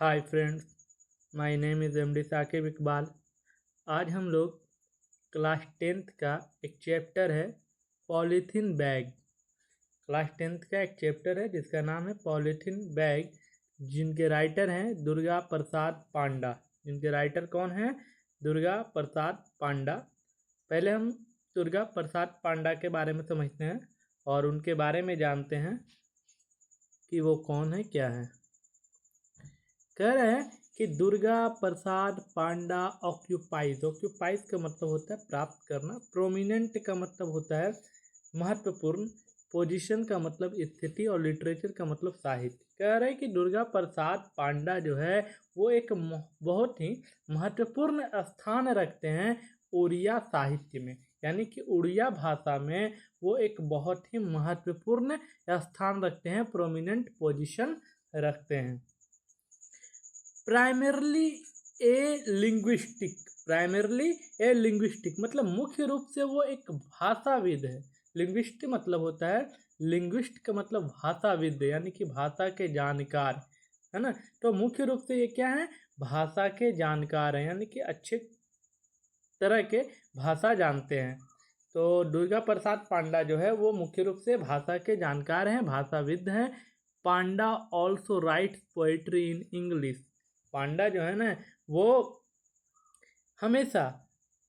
Hi friends, my name is MD Saqib Iqbal. आज हम लोग क्लास टेंथ का एक चैप्टर है पॉलीथीन बैग। क्लास टेंथ का एक चैप्टर है जिसका नाम है पॉलीथीन बैग, जिनके राइटर हैं दुर्गा प्रसाद पांडा। जिनके राइटर कौन हैं? दुर्गा प्रसाद पांडा। पहले हम दुर्गा प्रसाद पांडा के बारे में समझते हैं और उनके बारे में जानते हैं कि वो कौन है, क्या है। कह रहे हैं कि दुर्गा प्रसाद पांडा ऑक्यूपाइज का मतलब होता है प्राप्त करना, प्रोमिनेंट का मतलब होता है महत्वपूर्ण, पोजीशन का मतलब स्थिति और लिटरेचर का मतलब साहित्य। कह रहे हैं कि दुर्गा प्रसाद पांडा जो है वो एक बहुत ही महत्वपूर्ण स्थान रखते हैं उड़िया साहित्य में, यानी कि उड़िया भाषा में वो एक बहुत ही महत्वपूर्ण स्थान रखते हैं, प्रोमिनेंट पोजीशन रखते हैं। प्राइमरली ए लिंग्विस्टिक मतलब मुख्य रूप से वो एक भाषाविद है। लिंग्विस्ट मतलब होता है, लिंग्विस्ट का मतलब भाषाविद, यानी कि भाषा के जानकार, है ना। तो मुख्य रूप से ये क्या है? भाषा के जानकार हैं, यानी कि अच्छे तरह के भाषा जानते हैं। तो दुर्गा प्रसाद पांडा जो है वो मुख्य रूप से भाषा के जानकार हैं, भाषाविद हैं। Panda also writes poetry in English. Panda जो है ना वो हमेशा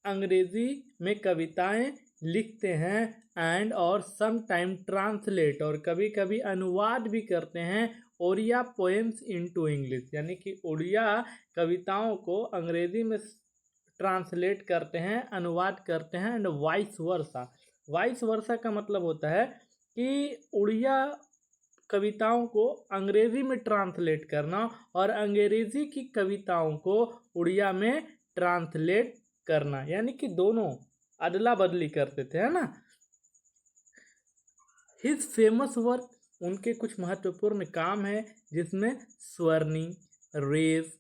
अंग्रेजी में कविताएं लिखते हैं एंड और सम टाइम ट्रांसलेट, और कभी कभी अनुवाद भी करते हैं ओडिया पोएम्स इनटू इंग्लिश, यानी कि उड़िया कविताओं को अंग्रेजी में ट्रांसलेट करते हैं, अनुवाद करते हैं। एंड वाइस वर्सा का मतलब होता है कि उड़िया कविताओं को अंग्रेजी में ट्रांसलेट करना और अंग्रेजी की कविताओं को उड़िया में ट्रांसलेट करना, यानी कि दोनों अदला बदली करते थे, है ना। हिज फेमस वर्क, उनके कुछ महत्वपूर्ण काम है जिसमें स्वर्णी, रेस,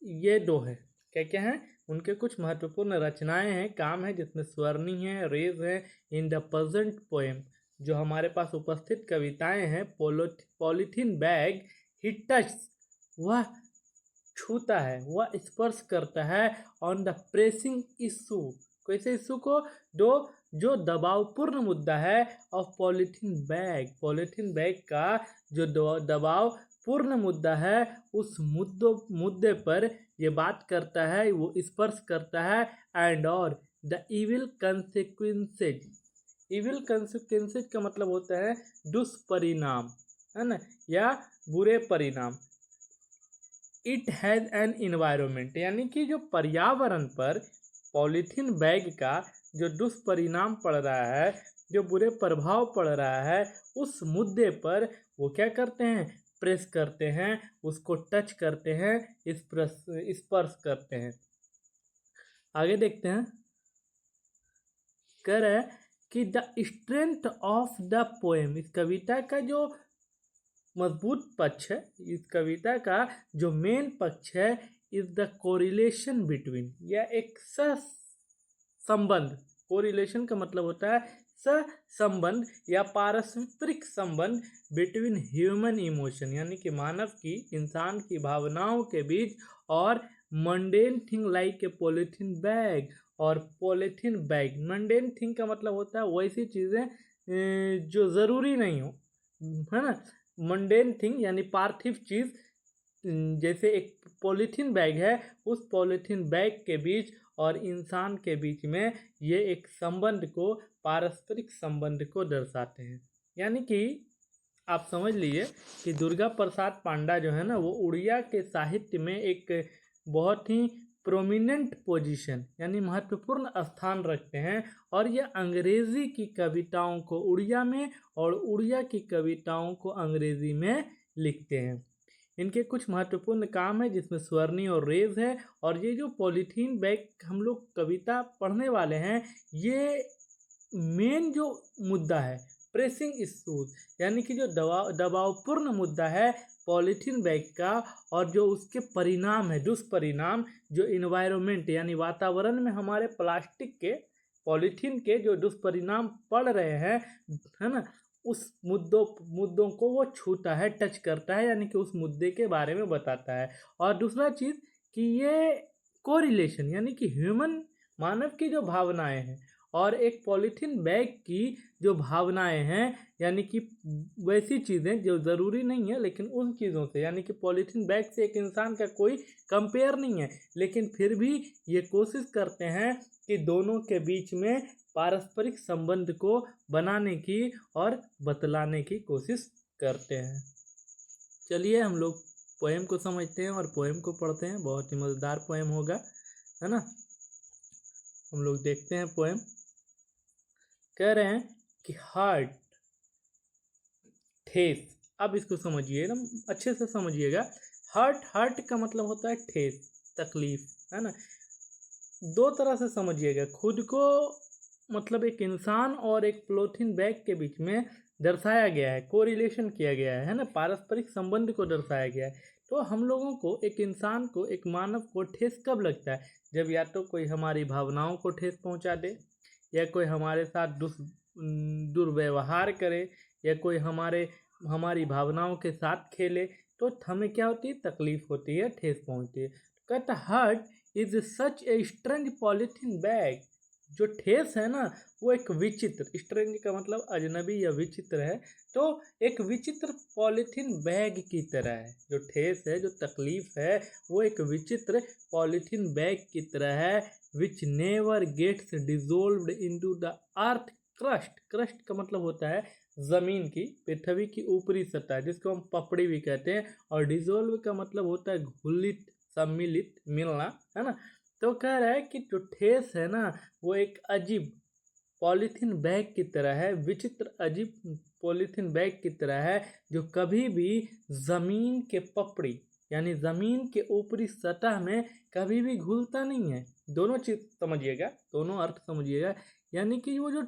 ये दो है। क्या क्या है? उनके कुछ महत्वपूर्ण रचनाएं हैं, काम है जिसमें स्वर्णी है, रेस है। इन द प्रेजेंट पोएम, जो हमारे पास उपस्थित कविताएं हैं, पॉलीथीन बैग, ही टच, वह छूता है, वह स्पर्श करता है ऑन द प्रेसिंग इशू, कैसे इशू को? जो दबावपूर्ण मुद्दा है ऑफ पॉलीथीन बैग का जो दबाव पूर्ण मुद्दा है, उस मुद्दे पर ये बात करता है, वो स्पर्श करता है। एंड और द इविल कंसिक्वेंसेज का मतलब होता है दुष्परिणाम, है ना, या बुरे परिणाम। इट हैज़ एन इन्वायरमेंट, यानी कि जो पर्यावरण पर पॉलीथीन बैग का जो दुष्परिणाम पड़ रहा है, जो बुरे प्रभाव पड़ रहा है, उस मुद्दे पर वो क्या करते हैं? प्रेस करते हैं, उसको टच करते हैं, स्पर्श करते हैं। आगे देखते हैं। कह रहे हैं कि the strength of the poem, इस कविता का जो मजबूत पक्ष है, इस कविता का जो मेन पक्ष है, इज द कोरिलेशन बिटवीन, या एक सहसंबंध। कोरिलेशन का मतलब होता है सहसंबंध या पारस्परिक संबंध बिटवीन ह्यूमन इमोशन, यानी कि मानव की, इंसान की भावनाओं के बीच, और mundane thing like a polythene bag, और पॉलीथीन बैग। मंडेन थिंग का मतलब होता है वैसी चीज़ें जो ज़रूरी नहीं हो, है ना। मंडेन थिंग यानी पार्थिव चीज़, जैसे एक पॉलीथीन बैग है, उस पॉलीथीन बैग के बीच और इंसान के बीच में ये एक संबंध को, पारस्परिक संबंध को दर्शाते हैं। यानी कि आप समझ लीजिए कि दुर्गा प्रसाद पांडा जो है ना वो उड़िया के साहित्य में एक बहुत ही प्रोमिनेंट पोजीशन, यानी महत्वपूर्ण स्थान रखते हैं, और ये अंग्रेजी की कविताओं को उड़िया में और उड़िया की कविताओं को अंग्रेजी में लिखते हैं। इनके कुछ महत्वपूर्ण काम है जिसमें स्वर्णी और रेज है। और ये जो पॉलीथीन बैग हम लोग कविता पढ़ने वाले हैं, ये मेन जो मुद्दा है प्रेसिंग इशूज, यानी कि जो दबावपूर्ण मुद्दा है पॉलीथीन बैग का, और जो उसके परिणाम है, दुष्परिणाम, जो इन्वायरमेंट यानी वातावरण में हमारे प्लास्टिक के, पॉलीथीन के जो दुष्परिणाम पड़ रहे हैं, है ना, उस मुद्दों को वो छूता है, टच करता है, यानी कि उस मुद्दे के बारे में बताता है। और दूसरा चीज़ कि ये कोरिलेशन यानी कि मानव की जो भावनाएं हैं और एक पॉलीथीन बैग की जो भावनाएं हैं, यानी कि वैसी चीज़ें जो ज़रूरी नहीं है लेकिन उन चीज़ों से, यानी कि पॉलीथीन बैग से एक इंसान का कोई कंपेयर नहीं है, लेकिन फिर भी ये कोशिश करते हैं कि दोनों के बीच में पारस्परिक संबंध को बनाने की और बतलाने की कोशिश करते हैं। चलिए हम लोग पोएम को समझते हैं और पोएम को पढ़ते हैं। बहुत ही मज़ेदार पोएम होगा, है ना। हम लोग देखते हैं पोएम। कह रहे हैं कि हार्ट, ठेस। अब इसको समझिए ना, अच्छे से समझिएगा। हार्ट का मतलब होता है ठेस, तकलीफ, है ना। दो तरह से समझिएगा खुद को, मतलब एक इंसान और एक पॉलीथीन बैग के बीच में दर्शाया गया है, कोरिलेशन किया गया है ना, पारस्परिक संबंध को दर्शाया गया है। तो हम लोगों को, एक इंसान को, एक मानव को ठेस कब लगता है? जब या तो कोई हमारी भावनाओं को ठेस पहुंचा दे, या कोई हमारे साथ दुर्व्यवहार करे, या कोई हमारी भावनाओं के साथ खेले, तो हमें क्या होती है? तकलीफ होती है, ठेस पहुंचती है। कहता heart is such a strange polythene bag. जो ठेस है ना, वो एक विचित्र, स्ट्रेंज का मतलब अजनबी या विचित्र है, तो एक विचित्र पॉलीथीन बैग की तरह है। जो ठेस है, जो तकलीफ है, वो एक विचित्र पॉलीथीन बैग की तरह है, which never gets dissolved into the earth crust. Crust का मतलब होता है जमीन की, पृथ्वी की ऊपरी सतह, जिसको हम पपड़ी भी कहते हैं। और डिजोल्व का मतलब होता है घुलित, सम्मिलित, मिलना, है ना। तो कह रहा है कि जो ठेस है ना, वो एक अजीब पॉलीथीन बैग की तरह है, विचित्र अजीब पॉलीथीन बैग की तरह है, जो कभी भी जमीन के पपड़ी यानी जमीन के ऊपरी सतह में कभी भी घुलता नहीं है। दोनों चीज समझिएगा, दोनों अर्थ समझिएगा। यानी कि वो जो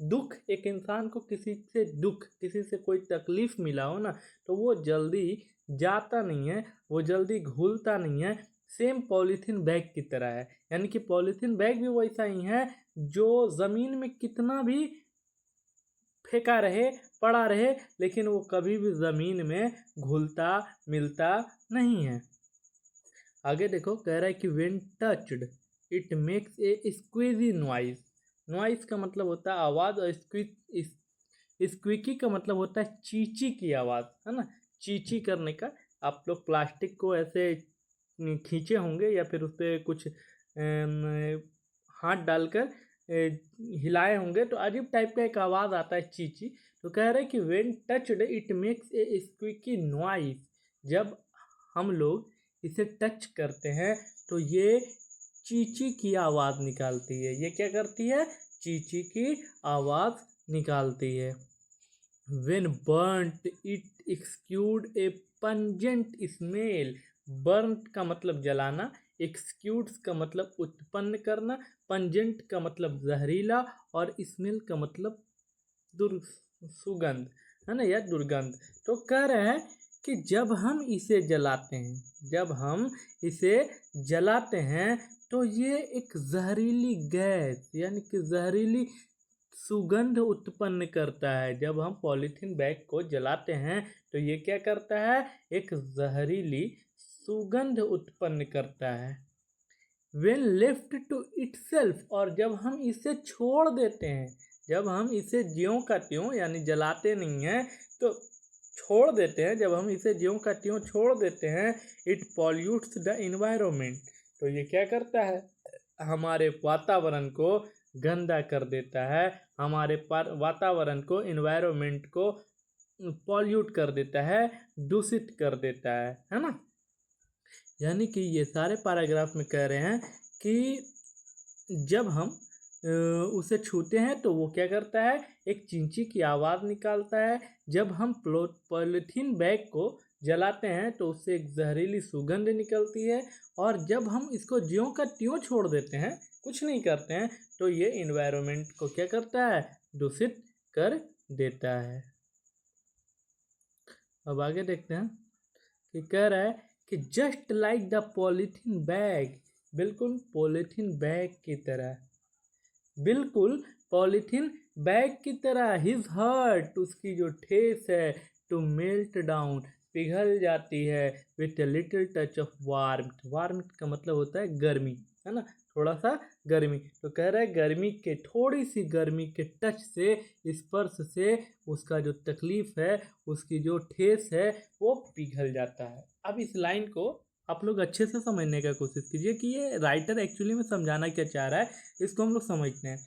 दुख, एक इंसान को किसी से कोई तकलीफ मिला हो ना, तो वो जल्दी जाता नहीं है, वो जल्दी घुलता नहीं है। सेम पॉलीथीन बैग की तरह है, यानी कि पॉलीथीन बैग भी वैसा ही है, जो जमीन में कितना भी फेंका रहे, पड़ा रहे, लेकिन वो कभी भी जमीन में घुलता मिलता नहीं है। आगे देखो, कह रहा है कि when touched it makes a squeezy noise. Noise का मतलब होता है आवाज़, और स्क्वीकी का मतलब होता है चींची की आवाज़, है ना, चींची करने का। आप लोग प्लास्टिक को ऐसे खींचे होंगे या फिर उस पर कुछ हाथ डालकर हिलाए होंगे, तो अजीब टाइप का एक आवाज़ आता है, चींची। तो कह रहे हैं कि when touched it makes a squeaky noise. जब हम लोग इसे टच करते हैं तो ये चींची की आवाज़ निकालती है। ये क्या करती है? चींची की आवाज़ निकालती है। When burnt it exude a pungent smell। burnt का मतलब जलाना, exudes का मतलब उत्पन्न करना, pungent का मतलब जहरीला, और smell का मतलब सुगंध, है ना, या दुर्गंध। तो कह रहे हैं कि जब हम इसे जलाते हैं तो ये एक जहरीली गैस यानी कि जहरीली सुगंध उत्पन्न करता है। जब हम पॉलीथीन बैग को जलाते हैं तो ये क्या करता है? एक जहरीली सुगंध उत्पन्न करता है। When left to itself, और जब हम इसे छोड़ देते हैं, जब हम इसे ज्यों का त्यों यानी जलाते नहीं हैं तो छोड़ देते हैं, जब हम इसे ज्यों का त्यों छोड़ देते हैं, इट पॉल्यूट्स द इन्वायरमेंट। तो ये क्या करता है? हमारे वातावरण को गंदा कर देता है, हमारे वातावरण को, इन्वायरमेंट को पॉल्यूट कर देता है, दूषित कर देता है ना। यानी कि ये सारे पैराग्राफ में कह रहे हैं कि जब हम उसे छूते हैं तो वो क्या करता है? एक चींची की आवाज़ निकालता है। जब हम पॉलीथीन बैग को जलाते हैं तो उससे एक जहरीली सुगंध निकलती है, और जब हम इसको ज्यों का त्यों छोड़ देते हैं, कुछ नहीं करते हैं, तो ये इन्वायरमेंट को क्या करता है? दूषित कर देता है। अब आगे देखते हैं कि कह रहा है कि just like the polythene bag, बिल्कुल पॉलीथीन बैग की तरह, बिल्कुल पॉलीथीन बैग की तरह, हिज हर्ट, उसकी जो ठेस है, टू मेल्ट डाउन, पिघल जाती है, with a little touch of warmth, warmth का मतलब होता है गर्मी, है ना, थोड़ा सा गर्मी। तो कह रहा है गर्मी के, थोड़ी सी गर्मी के टच से, स्पर्श से उसका जो तकलीफ है, उसकी जो ठेस है, वो पिघल जाता है। अब इस लाइन को आप लोग अच्छे से समझने का कोशिश कीजिए कि ये राइटर एक्चुअली में समझाना क्या चाह रहा है, इसको हम लोग समझते हैं।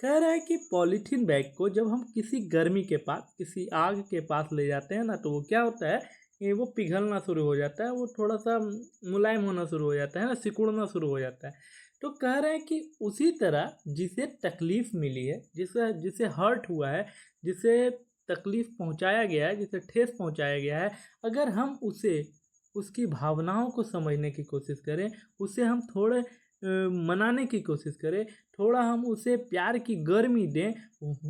कह रहा है कि पॉलीथीन बैग को जब हम किसी गर्मी के पास, किसी आग के पास ले जाते हैं ना, तो वो क्या होता है कि वो पिघलना शुरू हो जाता है, वो थोड़ा सा मुलायम होना शुरू हो जाता है ना, सिकुड़ना शुरू हो जाता है। तो कह रहे हैं कि उसी तरह जिसे तकलीफ मिली है, जिसे जिसे हर्ट हुआ है, जिसे तकलीफ पहुंचाया गया है, जिसे ठेस पहुंचाया गया है, अगर हम उसे, उसकी भावनाओं को समझने की कोशिश करें, उसे हम थोड़े मनाने की कोशिश करें, थोड़ा हम उसे प्यार की गर्मी दें,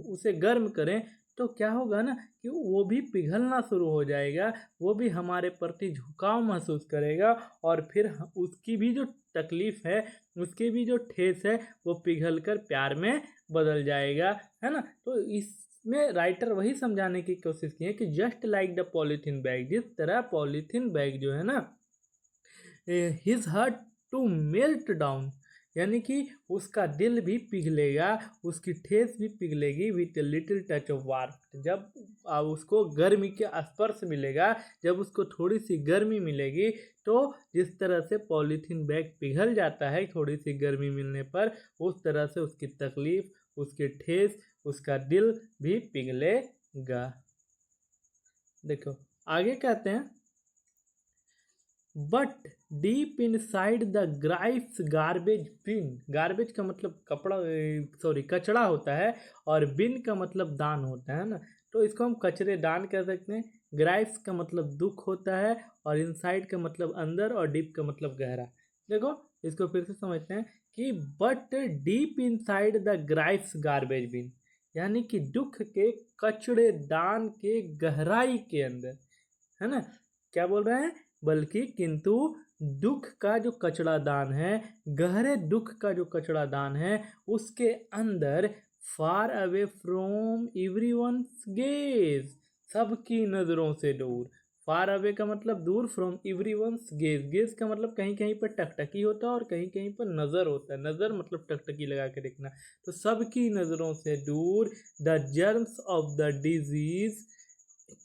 उसे गर्म करें, तो क्या होगा ना कि वो भी पिघलना शुरू हो जाएगा, वो भी हमारे प्रति झुकाव महसूस करेगा, और फिर उसकी भी जो तकलीफ है, उसकी भी जो ठेस है, वो पिघल कर प्यार में बदल जाएगा, है ना। तो इसमें राइटर वही समझाने की कोशिश की है कि just like the polythene bag, जिस तरह पॉलीथीन बैग जो है ना, his heart to melt down, यानी कि उसका दिल भी पिघलेगा, उसकी ठेस भी पिघलेगी, with a little touch of warm, जब उसको गर्मी के स्पर्श मिलेगा, जब उसको थोड़ी सी गर्मी मिलेगी, तो जिस तरह से पॉलीथीन बैग पिघल जाता है थोड़ी सी गर्मी मिलने पर, उस तरह से उसकी तकलीफ, उसकी ठेस, उसका दिल भी पिघलेगा। देखो आगे कहते हैं, but deep inside the grief's garbage bin, garbage का मतलब कपड़ा, सॉरी कचड़ा होता है, और बिन का मतलब दान होता है ना, तो इसको हम कचरे दान कह सकते हैं। ग्राइफ्स का मतलब दुख होता है, और इनसाइड का मतलब अंदर, और डीप का मतलब गहरा। देखो इसको फिर से समझते हैं कि but deep inside the grief's garbage bin, यानी कि दुख के कचड़े दान के गहराई के अंदर, है ना, क्या बोल रहे हैं, बल्कि किंतु दुख का जो कचड़ा दान है, गहरे दुख का जो कचड़ा दान है, उसके अंदर, far away from everyone's gauge, सबकी नज़रों से दूर, फार अवे का मतलब दूर, फ्रॉम एवरीवन्स गेज, गेज का मतलब कहीं कहीं पर टकटकी होता है, और कहीं कहीं पर नज़र होता है, नज़र मतलब टकटकी लगा के देखना, तो सबकी नज़रों से दूर, the germs of the disease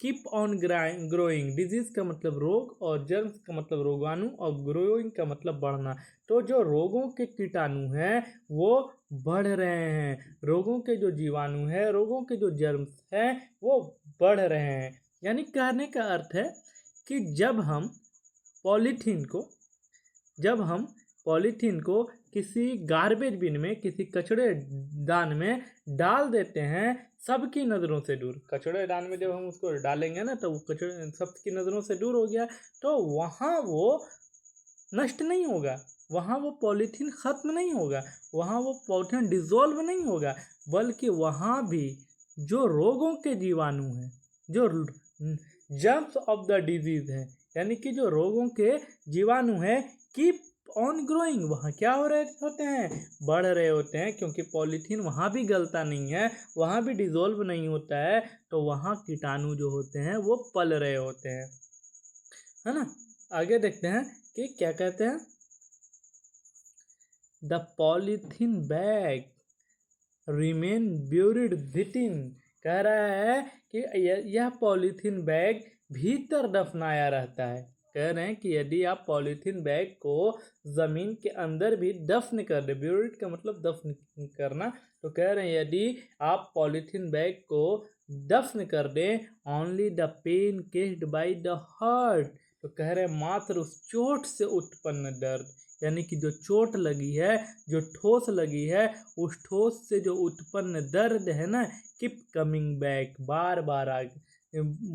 keep on growing, disease का मतलब रोग, और जर्म्स का मतलब रोगाणु, और ग्रोइंग का मतलब बढ़ना, तो जो रोगों के कीटाणु हैं वो बढ़ रहे हैं, रोगों के जो जीवाणु हैं, रोगों के जो जर्म्स हैं, वो बढ़ रहे हैं। यानी कहने का अर्थ है कि पॉलीथीन को जब हम पॉलीथीन को किसी गार्बेज बिन में, किसी कचड़े दान में डाल देते हैं, सबकी नज़रों से दूर, कचड़े दान में जब हम उसको डालेंगे ना, तो वो कचड़े सबकी नज़रों से दूर हो गया, तो वहाँ वो नष्ट नहीं होगा, वहाँ वो पॉलीथीन ख़त्म नहीं होगा, वहाँ वो पॉलीथीन डिज़ोल्व नहीं होगा, बल्कि वहाँ भी जो रोगों के जीवाणु हैं, जो जर्म्स ऑफ द डिजीज हैं, यानी कि जो रोगों के जीवाणु हैं, कीप ऑन ग्रोइंग, वहाँ क्या हो रहे होते हैं, बढ़ रहे होते हैं, क्योंकि पॉलीथीन वहाँ भी गलता नहीं है, वहाँ भी डिज़ोल्व नहीं होता है, तो वहाँ कीटाणु जो होते हैं वो पल रहे होते हैं, है ना। आगे देखते हैं कि क्या कहते हैं, the polythene bag remain buried within, कह रहा है कि यह पॉलीथीन बैग भीतर दफनाया रहता है। कह रहे हैं कि यदि आप पॉलीथीन बैग को ज़मीन के अंदर भी दफन कर दे, ब्यूरिड का मतलब दफन करना, तो कह रहे हैं यदि आप पॉलीथीन बैग को दफन कर दें, only the pain caused by the heart, तो कह रहे हैं मात्र उस चोट से उत्पन्न दर्द, यानी कि जो चोट लगी है, जो ठोस लगी है, उस ठोस से जो उत्पन्न दर्द है ना, कीप कमिंग बैक, बार बार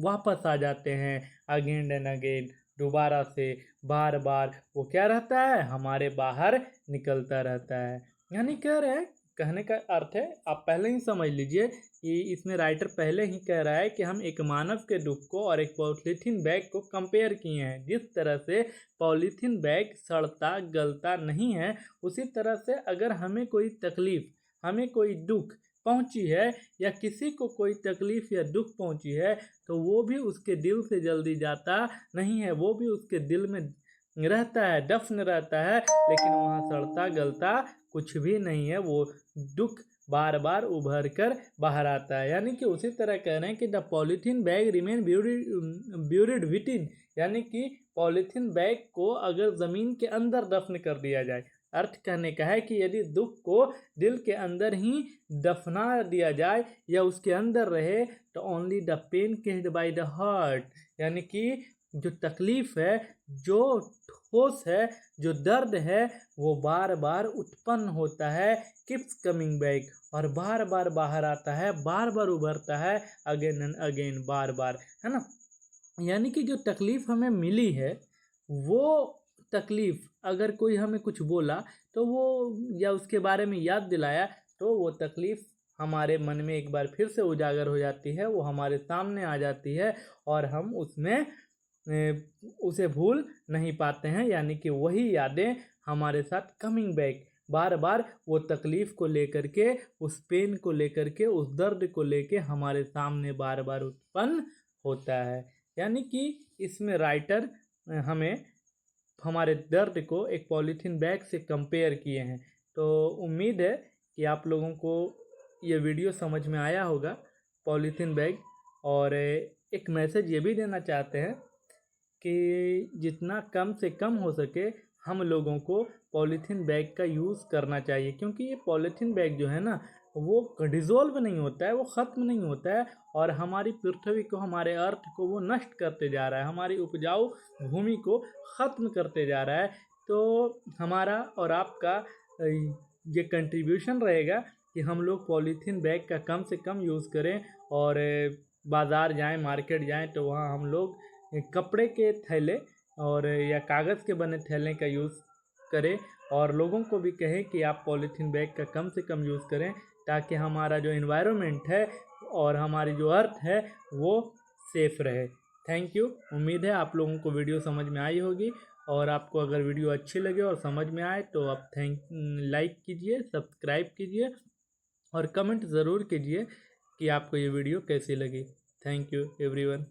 वापस आ जाते हैं, अगेन एंड अगेन, दोबारा से बार बार वो क्या रहता है, हमारे बाहर निकलता रहता है। यानी कह रहे हैं, कहने का अर्थ है, आप पहले ही समझ लीजिए कि इसमें राइटर पहले ही कह रहा है कि हम एक मानव के दुख को और एक पॉलीथीन बैग को कंपेयर किए हैं। जिस तरह से पॉलीथीन बैग सड़ता गलता नहीं है, उसी तरह से अगर हमें कोई तकलीफ, हमें कोई दुख पहुंची है या किसी को कोई तकलीफ़ या दुख पहुंची है तो वो भी उसके दिल से जल्दी जाता नहीं है, वो भी उसके दिल में रहता है, दफन रहता है, लेकिन वहाँ सड़ता गलता कुछ भी नहीं है। वो दुख बार बार उभर कर बाहर आता है। यानी कि उसी तरह कह रहे हैं कि the polythene bag remain buried within, यानी कि पॉलीथीन बैग को अगर ज़मीन के अंदर दफन कर दिया जाए, अर्थ कहने का है कि यदि दुख को दिल के अंदर ही दफना दिया जाए या उसके अंदर रहे तो only the pain caused by the heart, यानी कि जो तकलीफ़ है, जो ठोस है, जो दर्द है, वो बार बार उत्पन्न होता है, कीप्स कमिंग बैक, और बार बार बाहर आता है, बार बार उभरता है, अगेन एंड अगेन, बार बार, है ना। यानी कि जो तकलीफ़ हमें मिली है वो तकलीफ़ अगर कोई हमें कुछ बोला तो वो या उसके बारे में याद दिलाया तो वो तकलीफ़ हमारे मन में एक बार फिर से उजागर हो जाती है, वो हमारे सामने आ जाती है और हम उसमें उसे भूल नहीं पाते हैं। यानी कि वही यादें हमारे साथ कमिंग बैक, बार बार वो तकलीफ़ को लेकर के, उस पेन को लेकर के, उस दर्द को लेके हमारे सामने बार बार उत्पन्न होता है। यानी कि इसमें राइटर हमें हमारे दर्द को एक पॉलीथीन बैग से कंपेयर किए हैं। तो उम्मीद है कि आप लोगों को ये वीडियो समझ में आया होगा, पॉलीथीन बैग। और एक मैसेज ये भी देना चाहते हैं कि जितना कम से कम हो सके हम लोगों को पॉलीथीन बैग का यूज़ करना चाहिए, क्योंकि ये पॉलीथीन बैग जो है ना वो डिज़ोल्व नहीं होता है, वो ख़त्म नहीं होता है और हमारी पृथ्वी को, हमारे अर्थ को वो नष्ट करते जा रहा है, हमारी उपजाऊ भूमि को ख़त्म करते जा रहा है। तो हमारा और आपका ये कंट्रीब्यूशन रहेगा कि हम लोग पॉलीथीन बैग का कम से कम यूज़ करें और बाज़ार जाएं, मार्केट जाएं तो वहाँ हम लोग कपड़े के थैले और या कागज़ के बने थैले का यूज़ करें और लोगों को भी कहें कि आप पॉलीथीन बैग का कम से कम यूज़ करें, ताकि हमारा जो एनवायरनमेंट है और हमारी जो अर्थ है वो सेफ़ रहे। Thank you. उम्मीद है आप लोगों को वीडियो समझ में आई होगी, और आपको अगर वीडियो अच्छी लगे और समझ में आए तो आप लाइक कीजिए, सब्सक्राइब कीजिए और कमेंट ज़रूर कीजिए कि आपको ये वीडियो कैसी लगी। Thank you everyone.